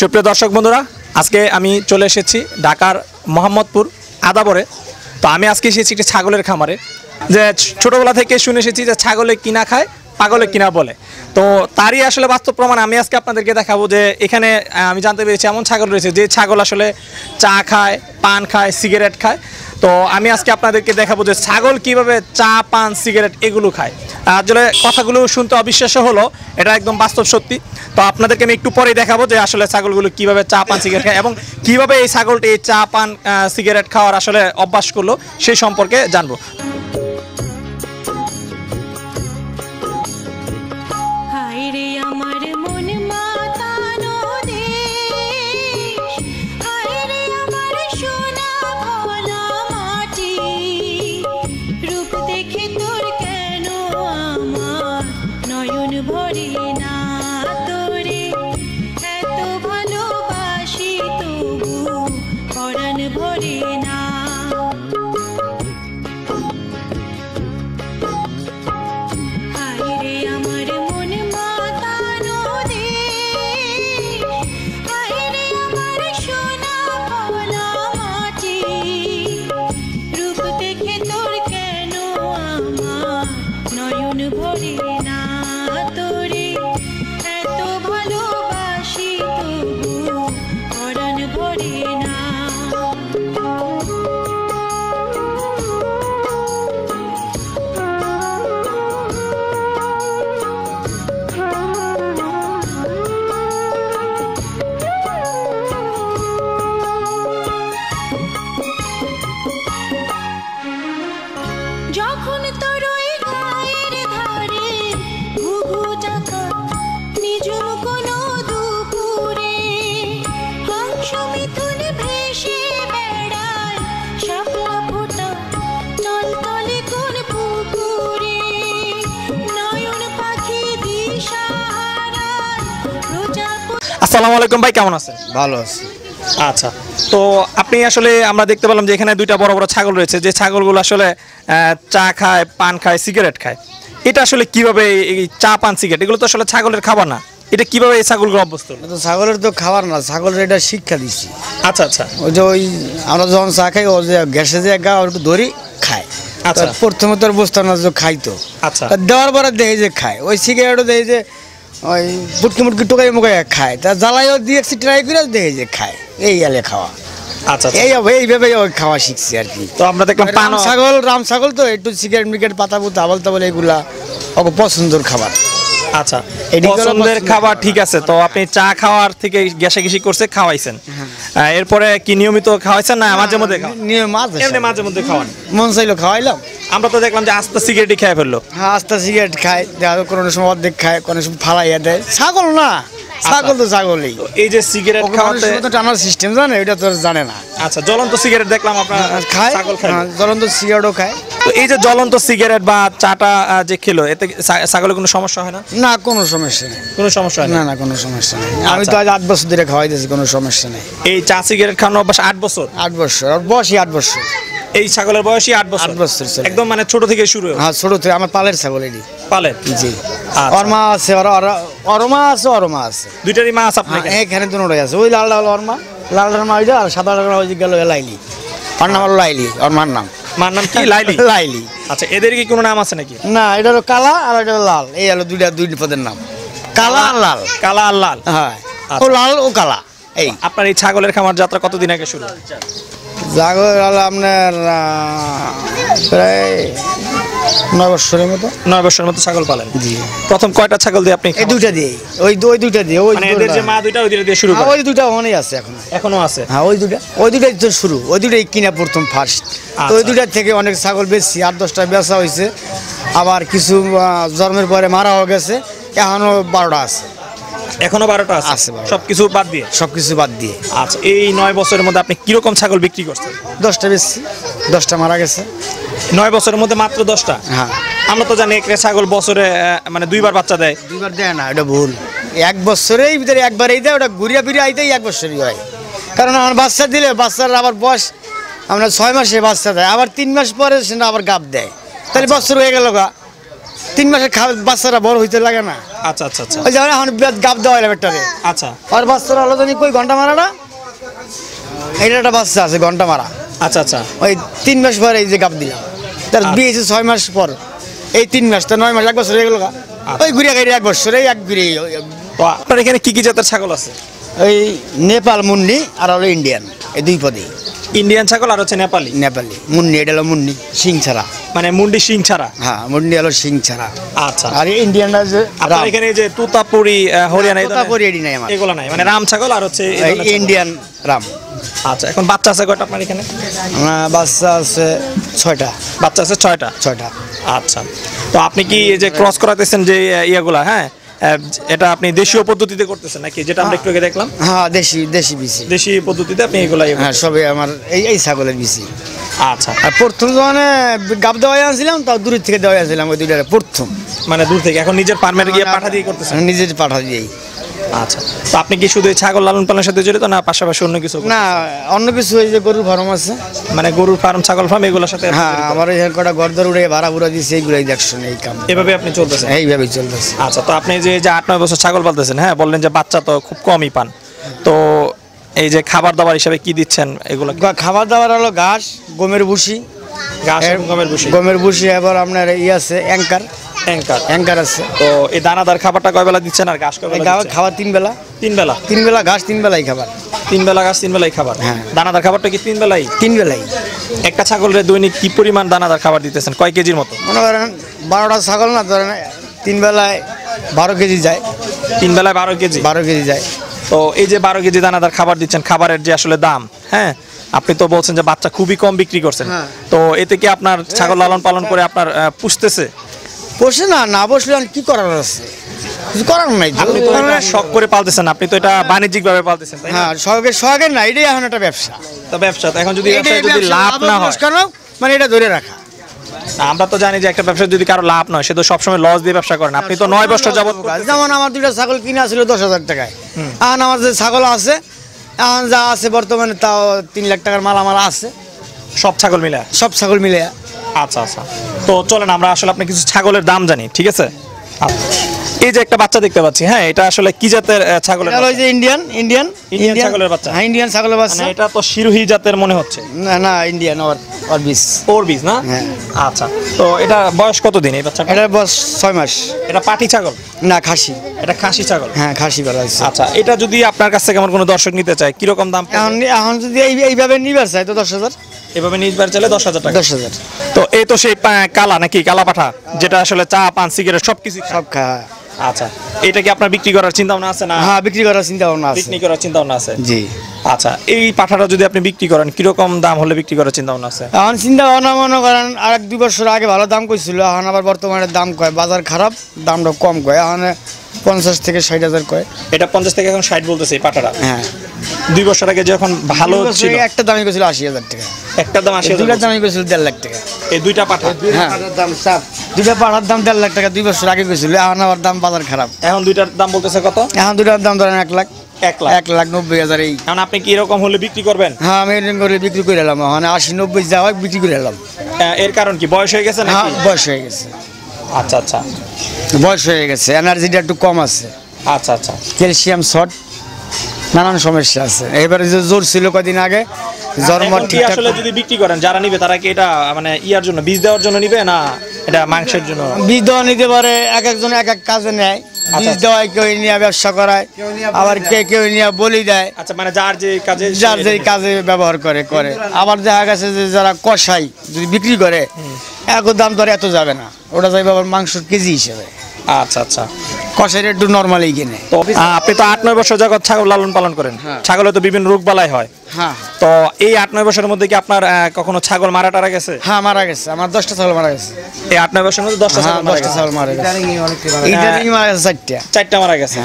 সুপ্রিয় দর্শক বন্ধুরা, আজকে আমি চলে এসেছি ঢাকার মোহাম্মদপুর আদাবরে। তো আমি আজকে এসেছি একটি ছাগলের খামারে। যে ছোটোবেলা থেকে শুনে এসেছি যে ছাগলে কিনা খায়, পাগলে কিনা বলে। তো তারই আসলে বাস্তব প্রমাণ আমি আজকে আপনাদেরকে দেখাবো। যে এখানে আমি জানতে পেরেছি এমন ছাগল রয়েছে যে ছাগল আসলে চা খায়, পান খায়, সিগারেট খায়। তো আমি আজকে আপনাদেরকে দেখাবো যে ছাগল কিভাবে চা, পান, সিগারেট এগুলো খায়। আসলে কথাগুলো শুনতে অবিশ্বাস্য হলো, এটা একদম বাস্তব সত্যি। তো আপনাদেরকে আমি একটু পরেই দেখাবো যে আসলে ছাগলগুলো কিভাবে চা, পান, সিগারেট খায় এবং কিভাবে এই ছাগলটি এই চা, পান, সিগারেট খাওয়ার আসলে অভ্যাস করলো সেই সম্পর্কে জানবো। আসসালামু আলাইকুম ভাই, কেমন আছেন? ভালো আছি। আচ্ছা, তো আপনি আসলে আমরা দেখতে পেলাম যে এখানে দুইটা বড় বড় ছাগল রয়েছে, যে ছাগলগুলো আসলে চা খায়, পান খায়, সিগারেট খায়। এটা আসলে কিভাবে এই চা, পান, সিগারেট এগুলো তো আসলে ছাগলের খাবার না, এটা কিভাবে এই ছাগলগুলো অভ্যস্ত হলো? তো ছাগলের তো খাবার না, ছাগলের এটা শিক্ষা দিচ্ছি। আচ্ছা আচ্ছা, ওই আমরা যখন চা খাই ও যে গ্যাসে যে গা একটু ধরি খায়। আচ্ছা, প্রথমে তো বুঝতাম না যে খাইতো। আচ্ছা, দেওয়ার পরে দেখে যে খায়। ওই সিগারেটও দেখে যে ওই বুটকি মুটকি টোকাই মুখাই খায়, তা জ্বালাইও দিয়ে ট্রাই করে দেখে যে খায়। এই গেলে খাওয়া। আচ্ছা, এইভাবে খাওয়া শিখছি আর কি। তো আমরা দেখলাম পান ছাগল, রাম ছাগল তো একটু সিগারেট মিগারেট, পাতা পুতা, আবল তাবল এগুলা ওকে পছন্দের খাবার। আচ্ছা, পছন্দের খাবার, ঠিক আছে। তো আপনি চা খাওয়ার থেকে গ্যাসে গেসি করছে খাওয়াইছেন, এরপরে কি নিয়মিত খাওয়াইছেন না মাঝে মধ্যে? মাঝে মধ্যে খাওয়ান, মন চাইলো খাওয়াইলাম। আমরা তো দেখলাম যে আস্তা সিগারেটই খেয়ে ফেললো। হ্যাঁ, আস্তা সিগারেট খায়, কোনো সময় অর্ধেক খায়, কোনো সময় ফালাইয়া দেয়। ছাগল না, ছাগল তো ছাগলই। এই যে সিগারেট খাওয়াতে টানার সিস্টেম জানে, এটা তো জানে না। আচ্ছা, জ্বলন্ত সিগারেট দেখলাম আপনার খায়, ছাগল খায়, জ্বলন্ত সিগারেটও খায়। তো এই যে জ্বলন্ত সিগারেট বা চাটা যে খেলো, এতে ছাগলের কোনো সমস্যা হয় না? না, কোনো সমস্যা নেই। কোনো সমস্যা হয় না? না, কোনো সমস্যা নেই। আমি তো আজ 8 বছর ধরে খাওয়াইতেছি, কোনো সমস্যা নেই। এই চা সিগারেট খাওয়ানো অভ্যাস 8 বছর? 8 বছর, আর বয়সই 8 বছর। এই ছাগলের বয়সই 8 বছর? 8 বছর, একদম মানে ছোট থেকে শুরু। হ্যাঁ, ছোট থেকে। আমার পালের ছাগল এটি। পালের? জি। ওর মা আছে, ওর মা আছে, ওর মা আছে। দুইটারই মা আছে আপনার এখানে? দুটোই আছে। ওই লাল লাল ওর মা, লালটার মা ওইটা, আর সাদা ওই যে গেল লাইলি। ওর নাম হলো লাইলি, ওর মার নাম। মার নাম কি? লাইলি। লাইলি। আচ্ছা, এদের কি কোনো নাম আছে নাকি? না, এটা হলো কালা আর এটা লাল। এই হলো দুই পদের নাম, কালা আর লাল। কালা আর লাল, হ্যাঁ। ও লাল, ও কালা। এই আপনার এই ছাগলের খামার যাত্রা কতদিন আগে শুরু? ছাগল আপনার প্রায় 9 বছরের মতো। 9 বছরের মতো ছাগল পালেন? জি। প্রথম কয়টা ছাগল দিয়ে আপনি? এই দুইটা দিয়ে। ওই দুইটা দিয়ে। ওই এদের যে মা দুইটা, ওই দুইটা দিয়ে শুরু করেন? ওই দুইটা অনেক আছে এখন, এখনো আছে। হ্যাঁ, ওই দুইটাই তো শুরু। ওই দুইটাই কিনা প্রথম ফার্স্ট। তো ওই দুইটার থেকে অনেক ছাগল বেশি, 8-10টা বেচা হয়েছে। আবার কিছু জন্মের পরে মারাও গেছে। এখনো 12টা আছে। এখনো 12টা আছে, সবকিছু বাদ দিয়ে? সবকিছু বাদ দিয়ে। আচ্ছা, এই 9 বছরের মধ্যে আপনি কিরকম ছাগল বিক্রি করছেন? 10টা বেশি, 10টা মারা গেছে। 9 বছরের মধ্যে মাত্র 10টা? হ্যাঁ। আমরা তো জানি একটা ছাগল বছরে মানে 2বার বাচ্চা দেয়। 2বার দেয় না, এটা ভুল। 1 বছরের ভিতরে একবারই দেয়, ওটা ঘুরিয়া ফিরিয়ে আইতেই 1 বছরই হয়। কারণ আমার বাচ্চা দিলে বাচ্চার আবার বয়স আমরা 6 মাসে বাচ্চা দেয়, আবার 3 মাস পরে সেটা আবার গাব দেয়, তাহলে বছর হয়ে গেল গা। 3 মাসের বাচ্চারা বড় হইতে লাগে না। আচ্ছা আচ্ছা আচ্ছা ওই যে এখন গাব দেওয়া হয় বেটারে। আচ্ছা আর বাচ্চারা হলো জানি কই ঘন্টা মারাটা, এইটা একটা বাচ্চা আছে ঘন্টা মারা। আচ্ছা আচ্ছা ওই 3 মাস পরে এই যে গাব দিলাম, তার বিয়ে হয়েছে 6 মাস পর, এই 3 মাস তো 9 মাস 1 বছর হয়ে গেল। ওই ঘুরিয়া গাড়ি 1 বছর এক ঘুরে। তো আপনার এখানে কি কি জাতের ছাগল আছে? ওই নেপাল মুন্নি আর হলো ইন্ডিয়ান, এই 2 পদে। ইন্ডিয়ান ছাগল আর হচ্ছে নেপালি। নেপালি মুন্নি, এটা হলো মুন্নি সিং ছাড়া, মানে মুন্ডি শিং ছাড়া। হ্যাঁ মুন্নি হলো সিং ছাড়া। আচ্ছা, আর ইন্ডিয়ানটা যে আপনার এখানে যে তুতাপুরি হরিয়ানা তুতাপুরি এডি নাই আমার, এগুলো নাই, মানে রাম ছাগল আর হচ্ছে ইন্ডিয়ান রাম। আচ্ছা, এখন বাচ্চা আছে কয়টা আপনার এখানে? বাচ্চা আছে 6টা। বাচ্চা আছে 6টা। আচ্ছা, তো আপনি কি এই যে ক্রস করাতেছেন যে ইয়াগুলা, হ্যাঁ এটা আপনি দেশীয় পদ্ধতিতে করতেছেন নাকি, যেটা আমরা একটু আগে দেখলাম? হ্যাঁ দেশি বিসি, দেশি পদ্ধতিতে আপনি এগুলা? হ্যাঁ সবই আমার এই ছাগলের বিসি। আচ্ছা, আর প্রথম যখন গাব দেওয়া আনছিলাম তাও দূর থেকে দেওয়া আনছিলাম, ওই 2টারে প্রথম, মানে দূর থেকে। এখন নিজের ফার্মে গিয়ে পাঠা দিয়ে করতেছেন? নিজের পাঠা দিয়েই। আচ্ছা, তো আপনি কি শুধু ছাগল লালন পালনের সাথে জড়িত না পাশাপাশি অন্য কিছু? না, অন্য কিছু, এই যে গরুর ফার্ম আছে, মানে গরুর ফার্ম, ছাগল ফার্ম, এগুলোর সাথে? হ্যাঁ, আমার এখানে কটা গর্দর উড়ে ভাড়া বুড়া দিয়েছে, এইগুলাই দেখছেন, এই কাম এভাবে আপনি চলতেছেন? এইভাবেই চলতেছে। আচ্ছা, তো আপনি যে 8-9 বছর ছাগল পালতেছেন, হ্যাঁ বললেন যে বাচ্চা তো খুব কমই পান, তো এই যে খাবার দাবার হিসাবে কি দিচ্ছেন এগুলো? খাবার দাবার হলো ঘাস, গমের ভুসি। ঘাস এবং গমের ভুসি, এবার আপনার আছে অ্যাঙ্কার আছে। তো এই দানাদার খাবারটা কয় বেলা দিচ্ছেন আর ঘাস কয় বেলা দিচ্ছেন? খাবার 3 বেলা। 3 বেলা? 3 বেলা ঘাস, 3 বেলাই খাবার। 3 বেলা ঘাস, 3 বেলাই খাবার। হ্যাঁ। দানাদার খাবারটা কি 3 বেলাই? 3 বেলাই। একটা ছাগলের দৈনিক কি পরিমাণ দানাদার খাবার দিতেছেন, কয় কেজির মতো? মনে করেন 12টা ছাগল না, ধরেন 3 বেলায় 12 কেজি যায়। 3 বেলায় 12 কেজি? 12 কেজি যায়। তো এই যে 12 কেজি দানাদার খাবার দিচ্ছেন, খাবারের যে আসলে দাম, হ্যাঁ আপনি তো বলছেন যে বাচ্চা খুবই কম বিক্রি করছেন, তো এতে কি আপনার ছাগল লালন পালন করে আপনার পুষতেছে? পোষে না বসলে কি করার আছে, কিছু করার নাই। আপনি তো শখ করে পালতেছেন, আপনি তো এটা বাণিজ্যিক ভাবে পালতেছেন, তাই না? হ্যাঁ, শখের না, এটাই এখন একটা ব্যবসা। তো ব্যবসা, এখন যদি লাভ না হয়, মানে এটা ধরে রাখা। আমরা তো জানি যে একটা ব্যবসা যদি কারো লাভ নয়, সে তো সবসময় লস দিয়ে ব্যবসা করেন। আপনি তো 9 বছর যাবত, যেমন আমার 2টা ছাগল কিনা ছিল 10,000 টাকায়, এখন আমার যে ছাগল আছে এখন যা আছে বর্তমানে তাও 3 লাখ টাকার মালামাল আছে, সব ছাগল মিলে? সব ছাগল মিলে। আচ্ছা আচ্ছা, তো চলেন আমরা আসলে আপনি কিছু ছাগলের দাম জানি, ঠিক আছে? এই যে একটা বাচ্চা দেখতে পাচ্ছি, হ্যাঁ এটা আসলে কি জাতের ছাগলের? এটা হলো যে ইন্ডিয়ান ছাগলের বাচ্চা। হ্যাঁ, ইন্ডিয়ান ছাগলের বাচ্চা। এটা তো শিরোহী জাতের মনে হচ্ছে। না ইন্ডিয়ান ওর বীজ না? হ্যাঁ। আচ্ছা, তো এটা বয়স কতদিন এই বাচ্চাটা? এটা বয়স 6 মাস। এটা পাটি ছাগল? না, খাসি। এটা খাসি ছাগল? হ্যাঁ, খাসি বলা আছে। আচ্ছা, এটা যদি আপনার কাছ থেকে আমার কোনো দর্শক নিতে চায় কিরকম দাম? এখন যদি এইভাবে নিবার চাই তো 10,000। এভাবে নিবার চাইলে 10,000 টাকা? 10,000। তো এই তো সেই কালা নাকি, কালা পাঠা, যেটা আসলে চা পান সিগারেট সবকিছু সব খায়। আচ্ছা, এটা কি আপনার বিক্রি করার চিন্তা ভাবনা আছে না? হ্যাঁ, বিক্রি করার চিন্তা ভাবনা আছে। বিক্রি করার চিন্তা ভাবনা আছে? জি। আচ্ছা, এই পাঠাটা যদি আপনি বিক্রি করেন কিরকম দাম হলে বিক্রি করার চিন্তা ভাবনা আছে? এখন চিন্তা ভাবনা মনে করেন আর 1-2 বছর আগে ভালো দাম কইছিল, এখন আবার বর্তমানে দাম কয়, বাজার খারাপ, দামটা কম কয়, এখন 50 থেকে 60,000 কয়। এটা 50 থেকে এখন 60 বলতেছে এই পাঠাটা? হ্যাঁ। 2 বছর আগে যখন ভালো ছিল একটা দামই কইছিল 80,000 টাকা। একটা দাম 80,000? দুইটা দামই কইছিল 1.5 লাখ টাকা। এই দুইটা পাঠা? হ্যাঁ, দুইটা পাঠার দাম 1.5 লাখ টাকা 2 বছর আগে কইছিল, এখন আবার দাম বাজার খারাপ। এখন দুইটার দাম বলতেছে কত? এখন দুইটার দাম ধরেন 1 লাখ। 1,90,000। এই এখন আপনি কি এরকম হলে বিক্রি করবেন? হ্যাঁ, আমি এরকম করে বিক্রি করে এলাম, মানে 80-90 যা হয় বিক্রি করে এলাম। এর কারণ কি, বয়স হয়ে গেছে নাকি? হ্যাঁ, বয়স হয়ে গেছে। আচ্ছা আচ্ছা, বয়স হয়ে গেছে, এনার্জিটা একটু কম আছে। আচ্ছা আচ্ছা, ক্যালসিয়াম শর্ট, নানান সমস্যা আছে। এবারে যে জ্বর ছিল কদিন আগে, জ্বর ঠিক আসলে যদি বিক্রি করেন যারা নিবে তারা কি এটা মানে ইয়ার জন্য, বীজ দেওয়ার জন্য নিবে না এটা মাংসের জন্য? বীজ দেওয়া নিতে পারে, একজন এক কাজে নেয়। বীজ দেওয়ায় কেউ নিয়ে ব্যবসা করায়, আবার কেউ নিয়ে বলি দেয়। আচ্ছা, মানে যার যে কাজে ব্যবহার করে। আবার দেখা গেছে যে যারা কষাই যদি বিক্রি করে, এক দাম ধরে এত যাবে না, ওটা যাবে আবার মাংসের কেজি হিসেবে। আচ্ছা আচ্ছা, কষাই একটু নর্মালি কিনে। তো আপনি তো 8-9 বছর যাবত ছাগল লালন পালন করেন, ছাগলে তো বিভিন্ন রোগ বালাই হয়। হ্যাঁ, তো এই 8-9 বছরের মধ্যে কি আপনার কখনো ছাগল মারা টারা গেছে? হ্যাঁ, মারা গেছে, আমার 10টা ছাগল মারা গেছে। এই 8-9 বছরের মধ্যে 10টা ছাগল মারা গেছে। ইদানিং মারা গেছে 4টা মারা গেছে।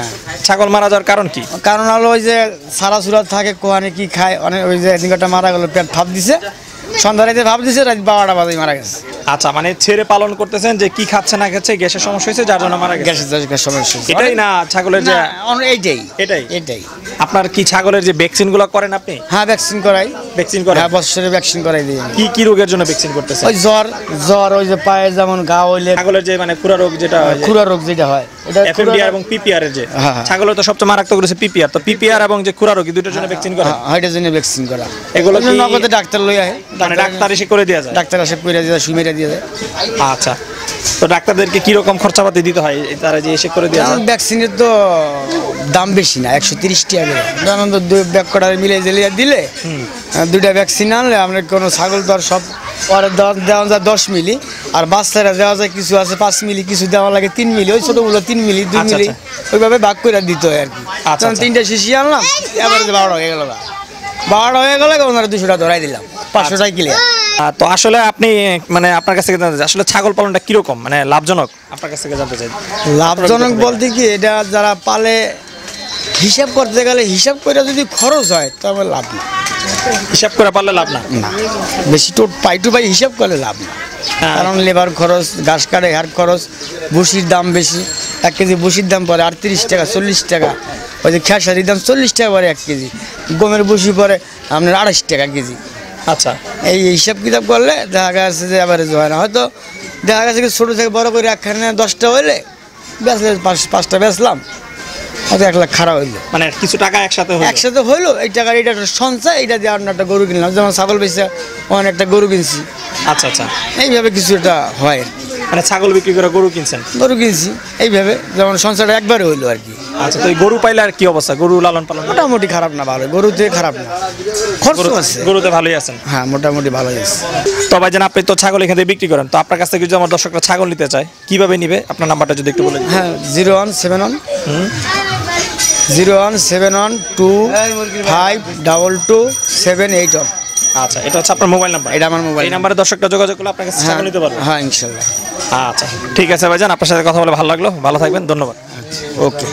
ছাগল মারা যাওয়ার কারণ কি? কারণ হলো ওই যে সারা সুরা থাকে, কোহানে কি খায়, অনেক ওই যে এদিনটা মারা গেল, পেট ফাপ দিছে, সন্ধ্যা রাতে ভাব দিছে, রাত 12টা বাজে মারা গেছে। আচ্ছা, মানে ছেড়ে পালন করতেছেন যে কি খাচ্ছে না খাচ্ছে, গ্যাসের সমস্যা হয়েছে যার জন্য মারা গেছে? গ্যাসের সমস্যা, এটাই না ছাগলের যে এইটাই। আপনার কি ছাগলের যে ভ্যাকসিন গুলো করেন আপনি? হ্যাঁ, ভ্যাকসিন করাই। ভ্যাকসিন করেন? হ্যাঁ, বছরে ভ্যাকসিন করাই দিই। কি কি রোগের জন্য ভ্যাকসিন করতেছেন? ওই জ্বর ওই যে পায়ে যেমন ঘা হইলে, ছাগলের যে মানে খুরা রোগ যেটা হয়, খুরা রোগ যেটা হয়, এটা এফএমডিআর এবং পিপিআর এর যে, ছাগলের তো সবচেয়ে মারাত্মক হচ্ছে পিপিআর। তো পিপিআর এবং যে খুরা রোগ এই দুটোর জন্য ভ্যাকসিন করেন? হ্যাঁ, এটার জন্য ভ্যাকসিন করা। এগুলো কি নগদে ডাক্তার লই আহে, মানে ডাক্তার এসে করে দেয়া যায়? ডাক্তার এসে করে দেয়া, সুই মেরে দিয়ে যায়। আচ্ছা, তো ডাক্তারদেরকে কি রকম খরচাপাতি দিতে হয় তারা যে এসে করে দেয়া যায়? ভ্যাকসিনের তো দাম বেশি না, 130 টাকা করে। ধরুন তো দুই ব্যাগ কটার মিলে জেলিয়া দিলে, দুইটা ভ্যাকসিন আনলে আমরা কোনো ছাগল দর সব পরে দেওয়া যায় 10 মিলি, আর বাচ্চারা দেওয়া যায় কিছু আছে 5 মিলি, কিছু দেওয়া লাগে 3 মিলি, ওই ছোটগুলো 3 মিলি 2 মিলি, ওইভাবে ভাগ করে দিতে হয় আর কি। যখন 3টা শিশি আনলাম, এবারে 12 হয়ে গেল, 12 হয়ে গেলে ওনারা 200 টাকা ধরাই দিলাম, 500 টাকা ক্লিয়ার। তো আসলে আপনি মানে আপনার কাছ থেকে জানতে চাই আসলে ছাগল পালনটা কিরকম, মানে লাভজনক আপনার কাছ থেকে জানতে চাই। লাভজনক বলতে কি, এটা যারা পালে হিসাব করতে গেলে, হিসাব করে যদি খরচ হয় তবে লাভ না। হিসাব করে পারলে লাভ না? না, বেশি তো পাই টু পাই হিসাব করলে লাভ না। কারণ লেবার খরচ, ঘাস কাটে হার খরচ, ভুসির দাম বেশি। 1 কেজি ভুসির দাম পরে 38 টাকা 40 টাকা, ওই যে খেসারির দাম 40 টাকা পরে 1 কেজি, গমের ভুসি পরে আপনার 28 টাকা কেজি। আচ্ছা, এই হিসাব কিতাব করলে দেখা গেছে যে অ্যাভারেজ হয় না। হয়তো দেখা গেছে কি ছোটো থেকে বড় করে একখানে 10টা হইলে বেচলে 5টা বেচলাম, হয়তো 1 লাখ খারাপ হইলো, মানে কিছু টাকা একসাথে হইলো। এই টাকার এটা একটা সঞ্চয়, এটা দিয়ে আর একটা গরু কিনলাম, যেমন ছাগল বেচে অনেক একটা গরু কিনছি। আচ্ছা আচ্ছা, এইভাবে কিছু একটা হয়, মানে ছাগল বিক্রি করে গরু কিনছেন? গরু কিনছি, এইভাবে যেমন সঞ্চয়টা একবারে হইলো আর কি। আচ্ছা, তো এই গরু পাইলে আর কি অবস্থা, গরু লালন পালন? মোটামুটি খারাপ না, ভালো, গরুতে খারাপ না, খরচ আছে, গরুতে ভালোই আছেন? হ্যাঁ, মোটামুটি ভালোই আছে। তো ভাইজান, আপনি তো ছাগল এখান থেকে বিক্রি করেন, তো আপনার কাছ থেকে যদি আমার দর্শকরা ছাগল নিতে চায় কিভাবে নিবে, আপনার নাম্বারটা যদি একটু বলেন। হ্যাঁ, 01712522781। আচ্ছা, এটা হচ্ছে আপনার মোবাইল নাম্বার? এটা আমার মোবাইল। এই নাম্বারে দর্শকরা যোগাযোগ করলে আপনার কাছে ছাগল নিতে পারবে? হ্যাঁ, ইনশাআল্লাহ। আচ্ছা, ঠিক আছে ভাইজান, আপনার সাথে কথা বলে ভালো লাগলো, ভালো থাকবেন, ধন্যবাদ। ওকে।